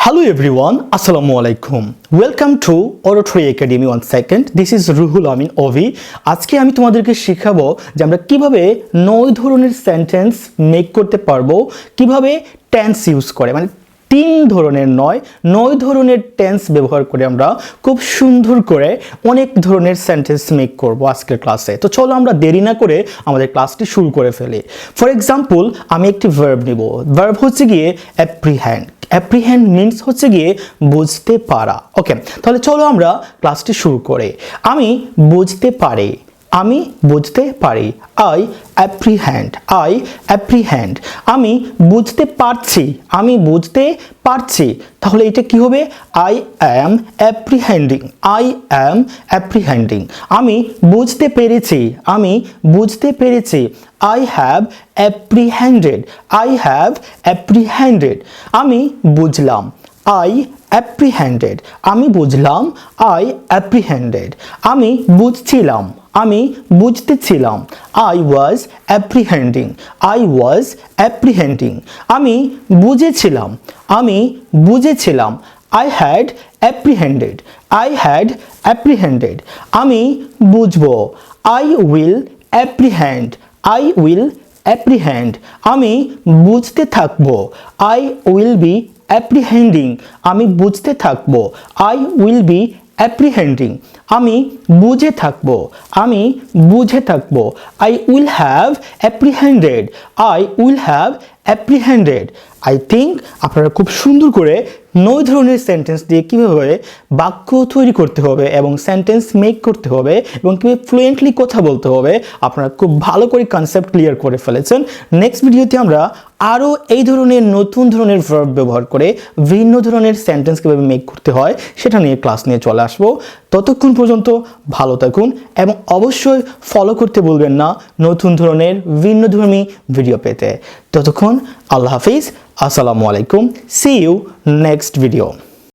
Hello everyone, Assalamu alaikum. Welcome to Oratory Academy once second. This is Ruhul Amin Ovi. আজকে আমি তোমাদেরকে শেখাবো যে আমরা কিভাবে 9 ধরনের সেন্টেন্স মেক করতে পারবো, কিভাবে টেন্স ইউজ করে, মানে 3 ধরনের নয় 9 ধরনের টেন্স ব্যবহার করে আমরা খুব সুন্দর করে অনেক ধরনের সেন্টেন্স মেক করব আজকের ক্লাসে। তো চলো আমরা দেরি না করে আমাদের ক্লাসটি শুরু করে ফেলি। ফর এক্সাম্পল আমি একটি ভার্ব নিব। ভার্ব হচ্ছে গিয়ে অ্যাপ্রিহেন্ড। অ্যাপ্রিহেন্ড মিন্স হচ্ছে গিয়ে বুঝতে পারা। ওকে, তাহলে চলো আমরা ক্লাসটি শুরু করি। আমি বুঝতে পারি, আমি বুঝতে পারি। I apprehend, I apprehend. আমি বুঝতে পারছি, আমি বুঝতে পারছি। তাহলে এটা কি হবে? I am apprehending, I am apprehending. আমি বুঝতে পেরেছি, আমি বুঝতে পেরেছি। I have apprehended, I have apprehended. আমি বুঝলাম, I apprehended. আমি বুঝলাম, I apprehended. আমি বুঝছিলাম, আমি বুঝতেছিলাম। I was apprehending, I was apprehending. আমি বুঝেছিলাম, আমি বুঝেছিলাম। I had apprehended, I had apprehended. আমি বুঝবো, I will apprehend, I will apprehend. আমি বুঝতে থাকবো, I will be apprehending. আমি বুঝতে থাকবো, I will be apprehending. আমি বুঝে থাকবো, আমি বুঝে থাকবো। I will have apprehended, I will have apprehended. I think আপনারা খুব সুন্দর করে 9 ধরনের সেন্টেন্স দিয়ে কীভাবে বাক্য তৈরি করতে হবে এবং সেন্টেন্স মেক করতে হবে এবং কীভাবে ফ্লুয়েন্টলি কথা বলতে হবে আপনারা খুব ভালো করে কনসেপ্ট ক্লিয়ার করে ফেলেছেন। নেক্সট ভিডিওতে আমরা আরও এই ধরনের নতুন ধরনের ভার্ব ব্যবহার করে ভিন্ন ধরনের সেন্টেন্স কীভাবে মেক করতে হয় সেটা নিয়ে ক্লাস নিয়ে চলে আসবো। ততক্ষণ পর্যন্ত ভালো থাকুন এবং অবশ্যই ফলো করতে ভুলবেন না নতুন ধরনের ভিন্নধর্মী ভিডিও পেতে। ততক্ষণ আল্লাহ হাফিজ, আসসালামু আলাইকুম। See you next video.